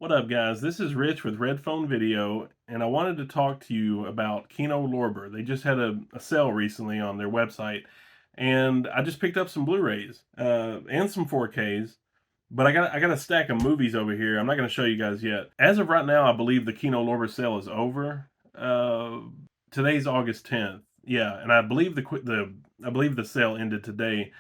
What up, guys? This is Rich with Red Phone Video, and I wanted to talk to you about Kino Lorber. They just had a sale recently on their website, and I just picked up some Blu-rays and some 4Ks. But I got a stack of movies over here. I'm not going to show you guys yet. As of right now, I believe the Kino Lorber sale is over. Today's August 10th. Yeah, and I believe the sale ended today.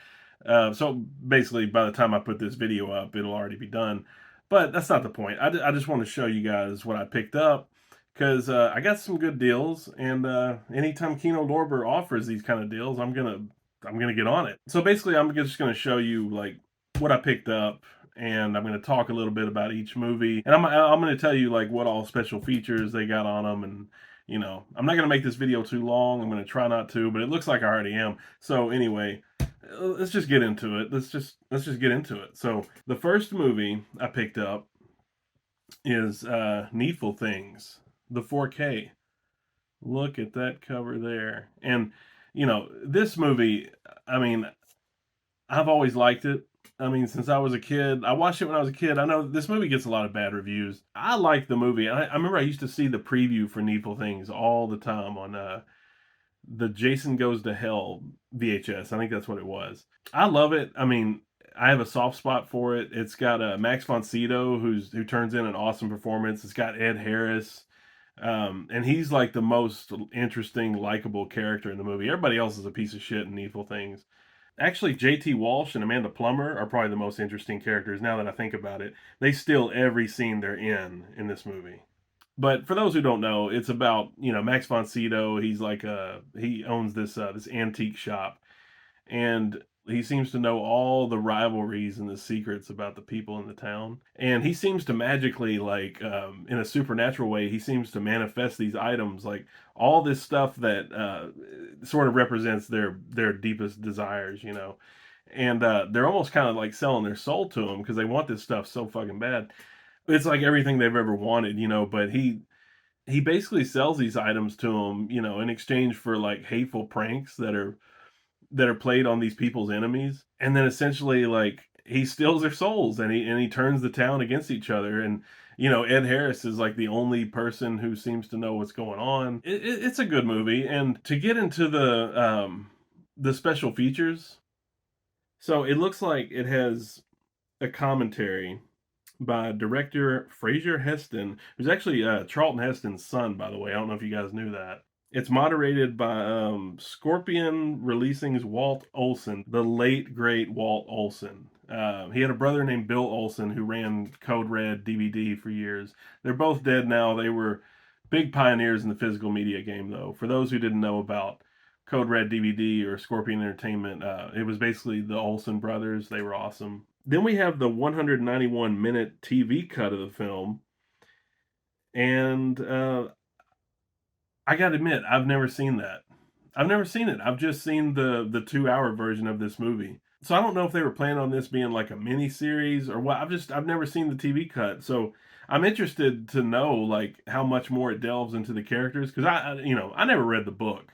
So basically, by the time I put this video up, it'll already be done. But that's not the point. I just want to show you guys what I picked up because I got some good deals, and anytime Kino Lorber offers these kind of deals, I'm gonna get on it. So basically, I'm just gonna show you like what I picked up, and I'm gonna talk a little bit about each movie, and I'm gonna tell you like what all special features they got on them, and I'm not gonna make this video too long. I'm gonna try not to, but it looks like I already am. So anyway, let's just get into it. Let's just get into it. So the first movie I picked up is Needful Things, the 4K. Look at that cover there. And this movie, I mean, I've always liked it. I mean, since I was a kid, I watched it when I was a kid. I know this movie gets a lot of bad reviews. I like the movie. I remember I used to see the preview for Needful Things all the time on the Jason Goes to Hell VHS. I think that's what it was. I love it. I mean, I have a soft spot for it. It's got Max von Sydow, who turns in an awesome performance. It's got Ed Harris, and he's like the most interesting, likable character in the movie. Everybody else is a piece of shit in Needful Things. Actually, J.T. Walsh and Amanda Plummer are probably the most interesting characters now that I think about it. They steal every scene they're in this movie. But for those who don't know, it's about Max von Sydow. He's like he owns this antique shop, and he seems to know all the rivalries and the secrets about the people in the town. And he seems to magically, like in a supernatural way, he seems to manifest these items, like all this stuff that sort of represents their deepest desires, And they're almost kind of like selling their soul to him because they want this stuff so fucking bad. It's like everything they've ever wanted, but he basically sells these items to him, in exchange for like hateful pranks that are played on these people's enemies, and then essentially like he steals their souls, and he turns the town against each other. And Ed Harris is like the only person who seems to know what's going on. It's a good movie, and to get into the special features, so it looks like it has a commentary by director Fraser Heston, who's actually Charlton Heston's son, by the way. I don't know if you guys knew that. It's moderated by Scorpion Releasing's Walt Olson, the late great Walt Olson. He had a brother named Bill Olson who ran Code Red DVD for years. They're both dead now. They were big pioneers in the physical media game, though. For those who didn't know about Code Red DVD or Scorpion Entertainment, it was basically the Olsen brothers. They were awesome. Then we have the 191-minute TV cut of the film, and I gotta admit, I've never seen that. I've never seen it. I've just seen the 2 hour version of this movie. So I don't know if they were planning on this being like a mini series or what. I've never seen the TV cut, so I'm interested to know like how much more it delves into the characters because I never read the book.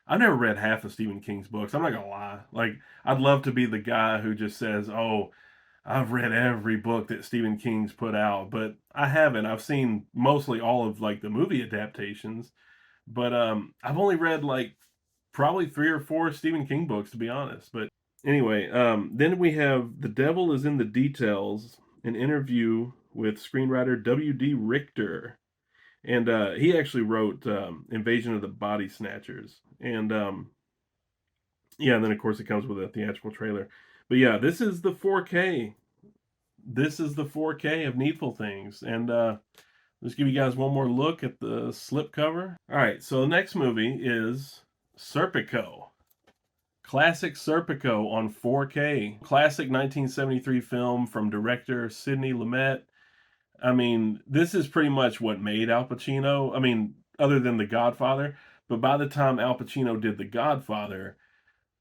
I've never read half of Stephen King's books. I'm not gonna lie. Like I'd love to be the guy who just says, "Oh, I've read every book that Stephen King's put out," but I haven't. I've seen mostly all of like the movie adaptations, but I've only read like probably 3 or 4 Stephen King books to be honest. But anyway, then we have The Devil is in the Details, an interview with screenwriter W.D. Richter. And he actually wrote Invasion of the Body Snatchers. And yeah, and then of course it comes with a theatrical trailer. But yeah, this is the 4K. This is the 4K of Needful Things. And let's give you guys one more look at the slipcover. All right, so the next movie is Serpico. Classic Serpico on 4K. Classic 1973 film from director Sidney Lumet. I mean, this is pretty much what made Al Pacino. I mean, other than The Godfather. But by the time Al Pacino did The Godfather,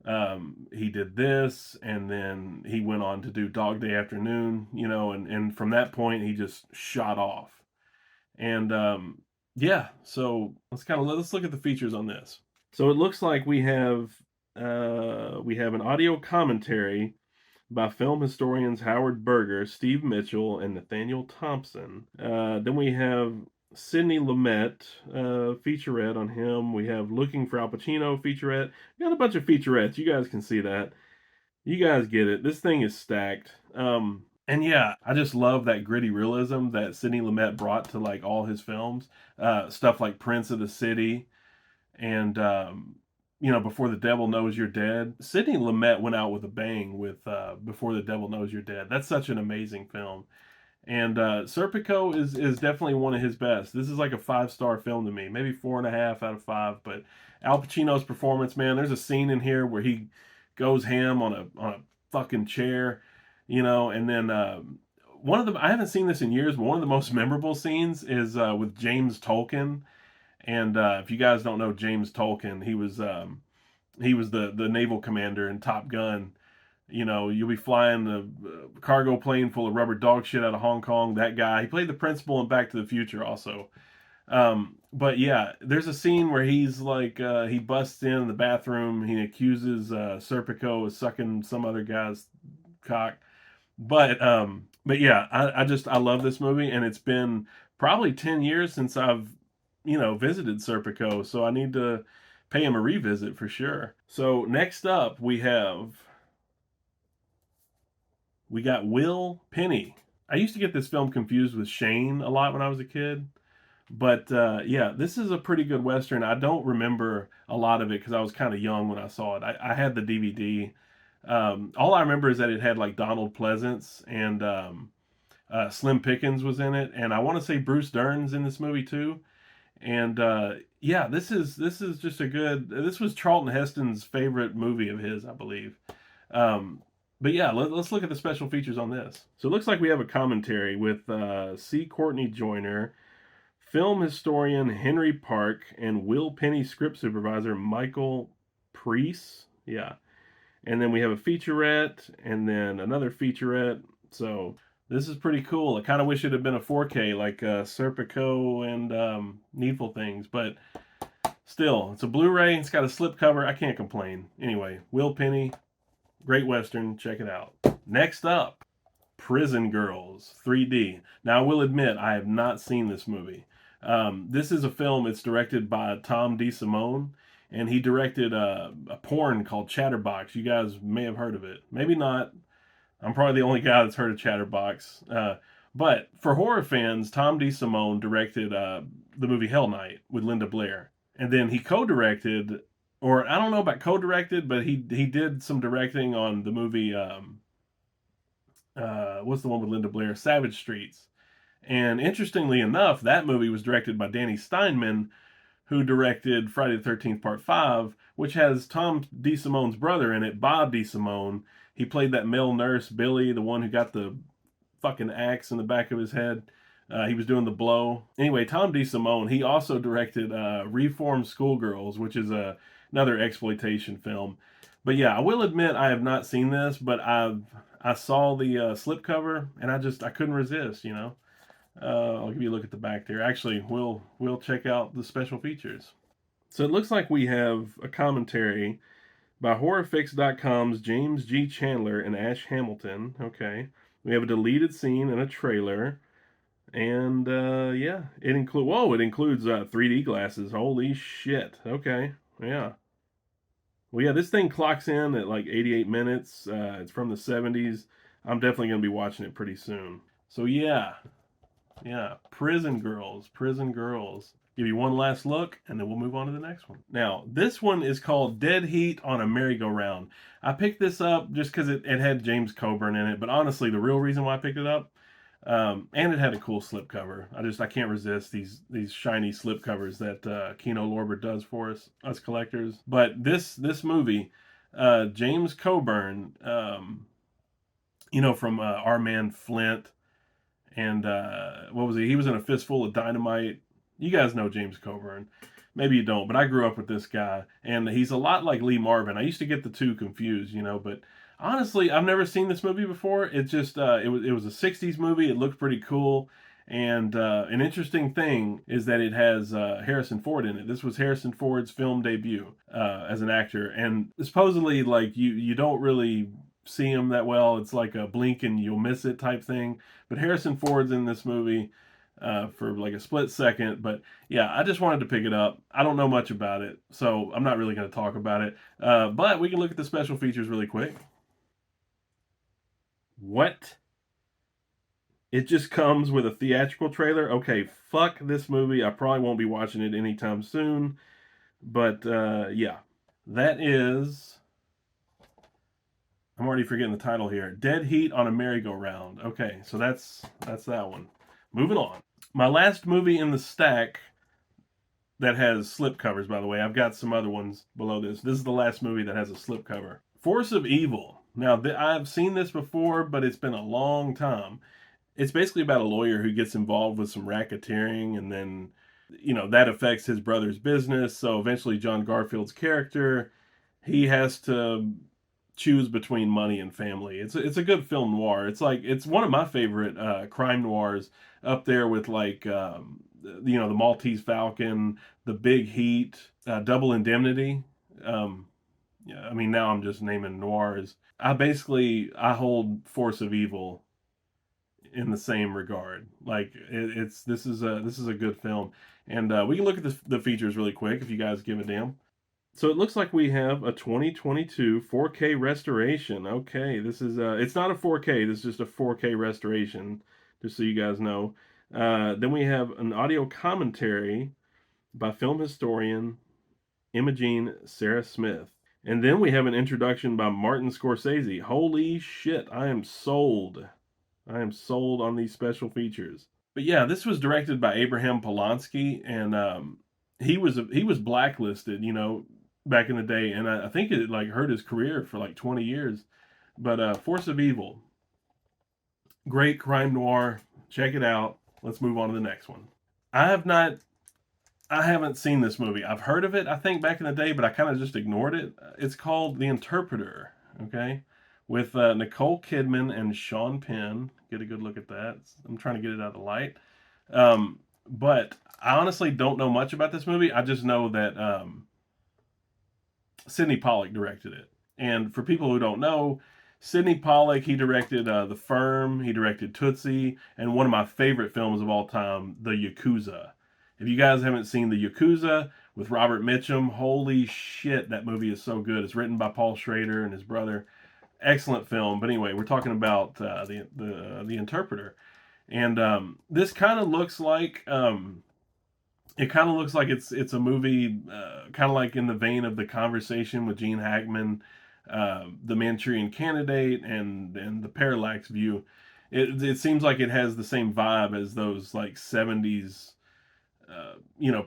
he did this, and then he went on to do Dog Day Afternoon, and from that point he just shot off. And yeah, so let's look at the features on this. So it looks like we have an audio commentary by film historians Howard Berger, Steve Mitchell, and Nathaniel Thompson. Then we have Sidney Lumet, featurette on him. We have Looking for Al Pacino, featurette. We got a bunch of featurettes. You guys can see that. You guys get it. This thing is stacked. And yeah, I just love that gritty realism that Sidney Lumet brought to like all his films. Stuff like Prince of the City and Before the Devil Knows You're Dead. Sidney Lumet went out with a bang with Before the Devil Knows You're Dead. That's such an amazing film. And Serpico is definitely one of his best. This is like a 5-star film to me, maybe 4.5 out of 5. But Al Pacino's performance, man, there's a scene in here where he goes ham on a fucking chair, and then one of the I haven't seen this in years, but one of the most memorable scenes is with James Tolkien. And if you guys don't know James Tolkien, he was the naval commander in Top Gun. You'll be flying the cargo plane full of rubber dog shit out of Hong Kong. That guy, he played the principal in Back to the Future also. But yeah, there's a scene where he's like, he busts in the bathroom. He accuses Serpico of sucking some other guy's cock. But yeah, I love this movie, and it's been probably 10 years since I've visited Serpico, so I need to pay him a revisit for sure. So next up we got Will Penny. I used to get this film confused with Shane a lot when I was a kid. But yeah, this is a pretty good Western. I don't remember a lot of it because I was kind of young when I saw it. I had the DVD. All I remember is that it had like Donald Pleasance and Slim Pickens was in it. And I want to say Bruce Dern's in this movie too. And yeah, this is just a good. This was Charlton Heston's favorite movie of his, I believe. Um, but yeah, us look at the special features on this. So it looks like we have a commentary with C. Courtney Joyner, film historian Henry Park, and Will Penny script supervisor Michael Priest. Yeah. And then we have a featurette and then another featurette. So this is pretty cool. I kind of wish it had been a 4K like Serpico and Needful Things, but still, it's a Blu-ray. It's got a slipcover. I can't complain. Anyway, Will Penny, great Western. Check it out. Next up, Prison Girls 3D. Now, I will admit, I have not seen this movie. This is a film. It's directed by Tom DeSimone, and he directed a porn called Chatterbox. You guys may have heard of it. Maybe not. I'm probably the only guy that's heard of Chatterbox. But for horror fans, Tom DeSimone directed the movie Hell Night with Linda Blair. And then he co-directed, or I don't know about co-directed, but he did some directing on the movie, what's the one with Linda Blair? Savage Streets. And interestingly enough, that movie was directed by Danny Steinman, who directed Friday the 13th Part 5, which has Tom DeSimone's brother in it, Bob DeSimone. He played that male nurse, Billy, the one who got the fucking axe in the back of his head. He was doing the blow. Anyway, Tom DeSimone, he also directed Reformed Schoolgirls, which is another exploitation film. But yeah, I will admit I have not seen this, but I saw the slipcover, and I couldn't resist, I'll give you a look at the back there. Actually, we'll check out the special features. So it looks like we have a commentary by HorrorFix.com's James G. Chandler and Ash Hamilton. Okay. We have a deleted scene and a trailer. And yeah, it includes 3D glasses. Holy shit. Okay. Yeah. Well, yeah, this thing clocks in at like 88 minutes. It's from the 70s. I'm definitely going to be watching it pretty soon. So yeah, Prison Girls. Give you one last look, and then we'll move on to the next one. Now, this one is called Dead Heat on a Merry-Go-Round. I picked this up just because it had James Coburn in it, but honestly, the real reason why I picked it up, and it had a cool slipcover. I can't resist these shiny slipcovers that Kino Lorber does for us collectors. But this movie, James Coburn, from Our Man Flint, and what was he? He was in A Fistful of Dynamite. You guys know James Coburn. Maybe you don't, but I grew up with this guy, and he's a lot like Lee Marvin. I used to get the two confused, but honestly, I've never seen this movie before. It just it was a '60s movie. It looked pretty cool, and an interesting thing is that it has Harrison Ford in it. This was Harrison Ford's film debut as an actor, and supposedly, like you don't really see him that well. It's like a blink and you'll miss it type thing. But Harrison Ford's in this movie for like a split second. But yeah, I just wanted to pick it up. I don't know much about it, so I'm not really going to talk about it. But we can look at the special features really quick. What? It just comes with a theatrical trailer? Okay, fuck this movie. I probably won't be watching it anytime soon. But yeah, that is. I'm already forgetting the title here. Dead Heat on a Merry-Go-Round. Okay, so that's that one. Moving on. My last movie in the stack that has slip covers, by the way. I've got some other ones below this. This is the last movie that has a slip cover. Force of Evil. Now, I've seen this before, but it's been a long time. It's basically about a lawyer who gets involved with some racketeering, and then, that affects his brother's business. So eventually, John Garfield's character, he has to choose between money and family. It's a good film noir. It's one of my favorite crime noirs, up there with like the Maltese Falcon, The Big Heat, Double Indemnity. Yeah, I mean, now I'm just naming noirs. I hold Force of Evil in the same regard. Like this is a good film, and we can look at the features really quick if you guys give a damn. So it looks like we have a 2022 4K restoration. Okay, this is it's not a 4K. This is just a 4K restoration, just so you guys know. Then we have an audio commentary by film historian Imogene Sarah Smith. And then we have an introduction by Martin Scorsese. Holy shit, I am sold. I am sold on these special features. But yeah, this was directed by Abraham Polanski, and he was blacklisted, back in the day, and I think it like hurt his career for like 20 years. But Force of Evil, great crime noir. Check it out. Let's move on to the next one. I have not I haven't seen this movie. I've heard of it, I think, back in the day, but I kind of just ignored it. It's called The Interpreter, okay? With Nicole Kidman and Sean Penn. Get a good look at that. I'm trying to get it out of the light. But I honestly don't know much about this movie. I just know that Sidney Pollack directed it. And for people who don't know, Sidney Pollack, he directed The Firm, he directed Tootsie, and one of my favorite films of all time, The Yakuza. If you guys haven't seen The Yakuza with Robert Mitchum, holy shit, that movie is so good. It's written by Paul Schrader and his brother. Excellent film. But anyway, we're talking about the Interpreter, and this kind of looks like it's a movie kind of like in the vein of The Conversation with Gene Hackman, The Manchurian Candidate, and The Parallax View. It seems like it has the same vibe as those like 70s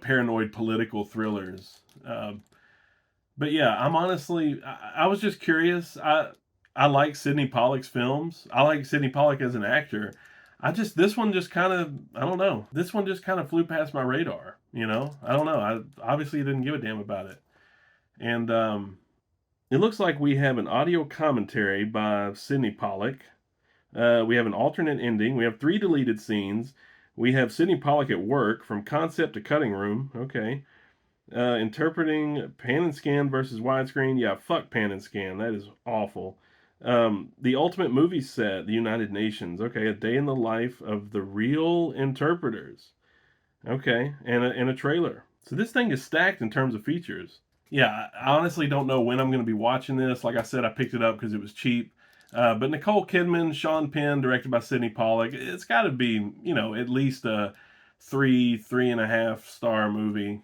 paranoid political thrillers. But yeah, I'm honestly, I was just curious. I like Sidney Pollack's films. I like Sidney Pollack as an actor. This one just kind of, I don't know. This one just kind of flew past my radar. I don't know. I obviously didn't give a damn about it. And it looks like we have an audio commentary by Sidney Pollack. We have an alternate ending. We have 3 deleted scenes. We have Sidney Pollack at work, from concept to cutting room. Okay. Interpreting pan and scan versus widescreen. Yeah, fuck pan and scan. That is awful. The ultimate movie set, the United Nations. Okay, a day in the life of the real interpreters. Okay, and a trailer. So this thing is stacked in terms of features. Yeah, I honestly don't know when I'm going to be watching this. Like I said, I picked it up because it was cheap. But Nicole Kidman, Sean Penn, directed by Sidney Pollack. It's got to be, at least a 3.5 star movie.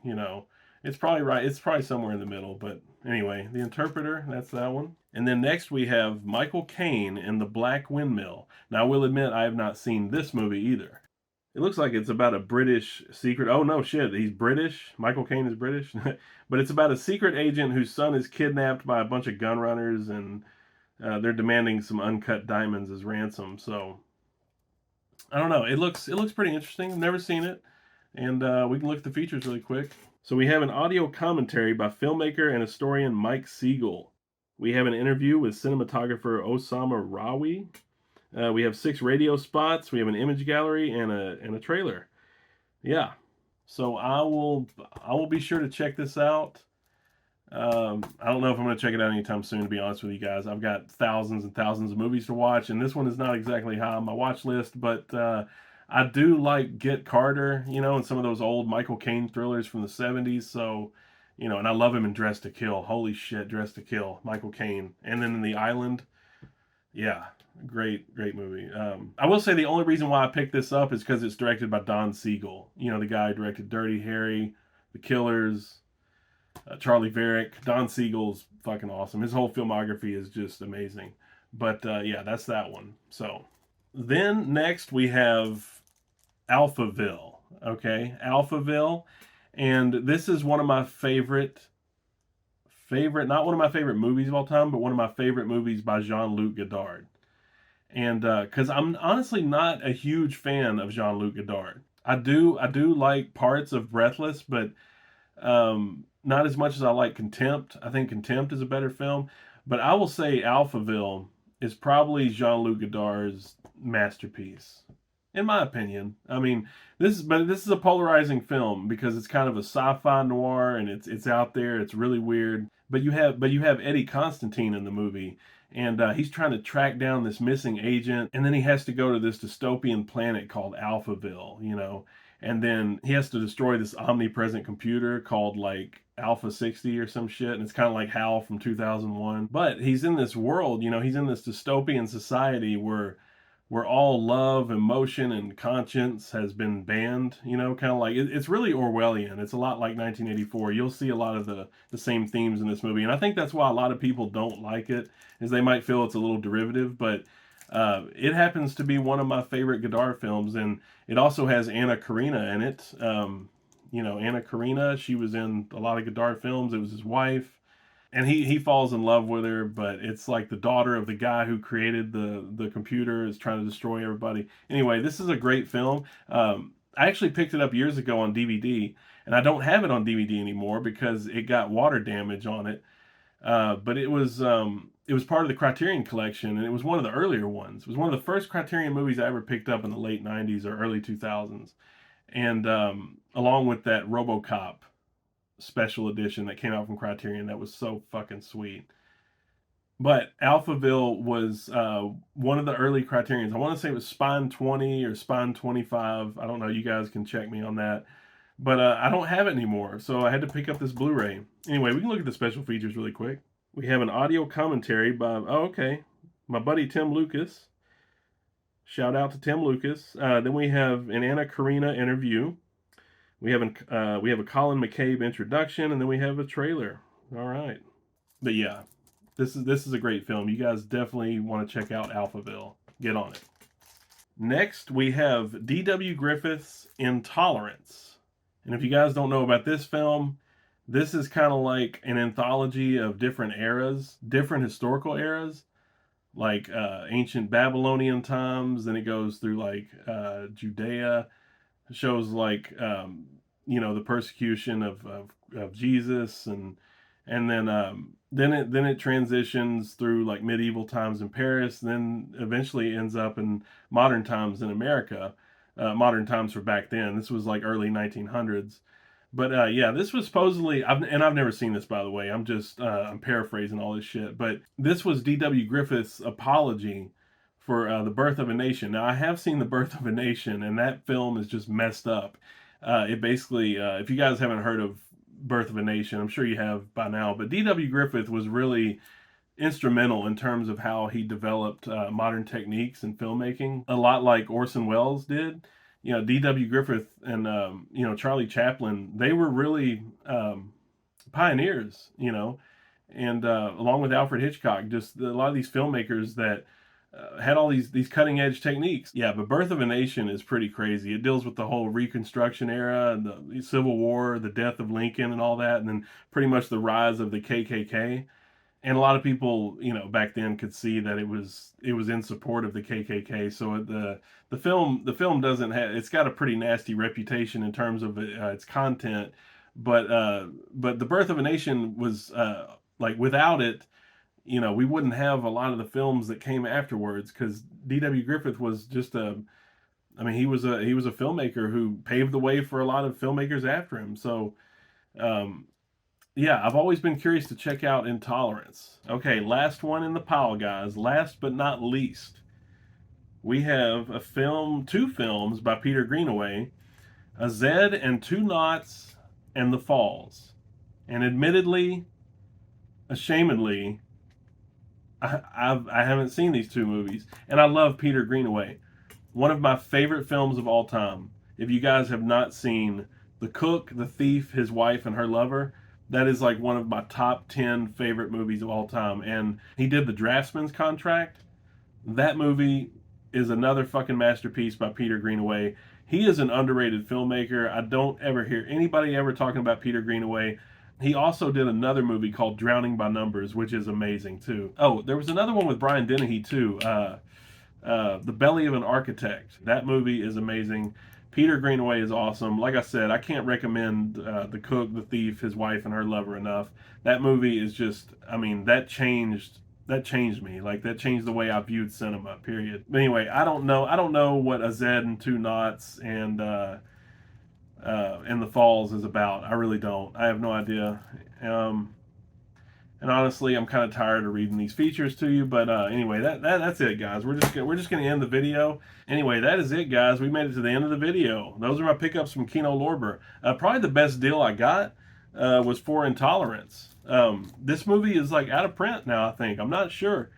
It's probably right. It's probably somewhere in the middle. But anyway, The Interpreter, that's that one. And then next we have Michael Caine in The Black Windmill. Now I will admit I have not seen this movie either. It looks like it's about a British secret. Oh no, shit, he's British. Michael Caine is British, but it's about a secret agent whose son is kidnapped by a bunch of gun runners, and they're demanding some uncut diamonds as ransom. So I don't know. It looks pretty interesting. I've never seen it, and we can look at the features really quick. So we have an audio commentary by filmmaker and historian Mike Siegel. We have an interview with cinematographer Osama Rawi. We have 6 radio spots. We have an image gallery and a trailer. Yeah. So I will be sure to check this out. I don't know if I'm going to check it out anytime soon, to be honest with you guys. I've got thousands and thousands of movies to watch, and this one is not exactly high on my watch list, but I do like Get Carter, and some of those old Michael Caine thrillers from the 70s. So, and I love him in Dress to Kill. Holy shit, Dress to Kill, Michael Caine. And then in The Island, yeah, great, great movie. I will say the only reason why I picked this up is because it's directed by Don Siegel. The guy who directed Dirty Harry, The Killers, Charlie Varick. Don Siegel's fucking awesome. His whole filmography is just amazing. But yeah, that's that one. So then next we have Alphaville. Okay, Alphaville, and this is one of my favorite, not one of my favorite movies of all time, but one of my favorite movies by Jean-Luc Godard. And because I'm honestly not a huge fan of Jean-Luc Godard. I do like parts of Breathless, but not as much as I like Contempt. I think Contempt is a better film, but I will say Alphaville is probably Jean-Luc Godard's masterpiece, in my opinion. I mean, this is a polarizing film because it's kind of a sci-fi noir and it's out there. It's really weird, but you have Eddie Constantine in the movie, and he's trying to track down this missing agent, and then he has to go to this dystopian planet called Alphaville, and then he has to destroy this omnipresent computer called like Alpha 60 or some shit, and it's kind of like Hal from 2001. But he's in this world, he's in this dystopian society where all love, emotion, and conscience has been banned. Kind of like it's really Orwellian. It's a lot like 1984. You'll see a lot of the same themes in this movie, and I think that's why a lot of people don't like it, is they might feel it's a little derivative, but it happens to be one of my favorite Godard films, and it also has Anna Karina in it. Anna Karina, she was in a lot of Godard films. It was his wife, and he falls in love with her, but it's like the daughter of the guy who created the computer is trying to destroy everybody. Anyway, this is a great film. I actually picked it up years ago on DVD, and I don't have it on DVD anymore because it got water damage on it. But it was part of the Criterion collection, and it was one of the earlier ones. It was one of the first Criterion movies I ever picked up in the late '90s or early 2000s, and along with that RoboCop special edition that came out from Criterion that was so fucking sweet. But Alphaville was one of the early Criterions. I want to say it was Spine 20 or Spine 25. I don't know. You guys can check me on that. But I don't have it anymore, so I had to pick up this Blu-ray. Anyway, we can look at the special features really quick. We have an audio commentary by, my buddy Tim Lucas. Shout out to Tim Lucas. Then we have an Anna Karina interview. We have a Colin McCabe introduction, and then we have a trailer. All right, but yeah, this is a great film. You guys definitely want to check out Alphaville. Get on it. Next, we have D.W. Griffith's Intolerance. And if you guys don't know about this film, this is kind of like an anthology of different eras, different historical eras, like ancient Babylonian times. Then it goes through like Judea, shows like the persecution of Jesus, and then it transitions through like medieval times in Paris, then eventually ends up in modern times in America, modern times for back then. This was like early 1900s. But yeah, this was supposedly, I've never seen this, by the way. I'm paraphrasing all this shit. But this was D.W. Griffith's apology for The Birth of a Nation. Now, I have seen The Birth of a Nation, and that film is just messed up. It basically, if you guys haven't heard of Birth of a Nation, I'm sure you have by now, but D.W. Griffith was really instrumental in terms of how he developed modern techniques in filmmaking, a lot like Orson Welles did. D.W. Griffith and Charlie Chaplin, they were really pioneers, and along with Alfred Hitchcock, just a lot of these filmmakers that had all these cutting edge techniques. Yeah, but Birth of a Nation is pretty crazy. It deals with the whole Reconstruction era and the Civil War, the death of Lincoln, and all that, and then pretty much the rise of the KKK. And a lot of people, back then could see that it was in support of the KKK. So the film doesn't have, it's got a pretty nasty reputation in terms of its content, but the Birth of a Nation was like without it, we wouldn't have a lot of the films that came afterwards, because D.W. Griffith was just he was a filmmaker who paved the way for a lot of filmmakers after him. So yeah, I've always been curious to check out Intolerance. Okay, last one in the pile, guys. Last but not least, we have two films by Peter Greenaway, A Zed and Two Knots and The Falls. And admittedly, ashamedly, I haven't seen these two movies, and I love Peter Greenaway. One of my favorite films of all time. If you guys have not seen The Cook, The Thief, His Wife, and Her Lover, that is like one of my top 10 favorite movies of all time. And he did The Draftsman's Contract. That movie is another fucking masterpiece by Peter Greenaway. He is an underrated filmmaker. I don't ever hear anybody ever talking about Peter Greenaway. He also did another movie called Drowning by Numbers, which is amazing too. Oh, there was another one with Brian Dennehy too. The Belly of an Architect. That movie is amazing. Peter Greenaway is awesome. Like I said, I can't recommend The Cook, The Thief, His Wife, and Her Lover enough. That movie is just, I mean, that changed me. Like, that changed the way I viewed cinema, period. But anyway, I don't know what A Zed and Two Knots and The Falls is about. I really don't. I have no idea. And honestly, I'm kind of tired of reading these features to you. But anyway, that's it, guys. We're just gonna end the video. Anyway, that is it, guys. We made it to the end of the video. Those are my pickups from Kino Lorber. Probably the best deal I got was for Intolerance. This movie is like out of print now, I think. I'm not sure,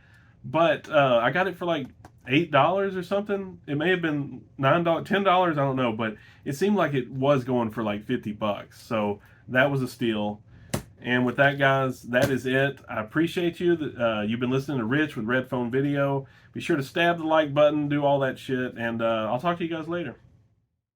but I got it for like $8 or something. It may have been $9, $10. I don't know, but it seemed like it was going for like $50. So that was a steal. And with that, guys, that is it. I appreciate you. You've been listening to Rich with Red Phone Video. Be sure to stab the like button, do all that shit, and I'll talk to you guys later.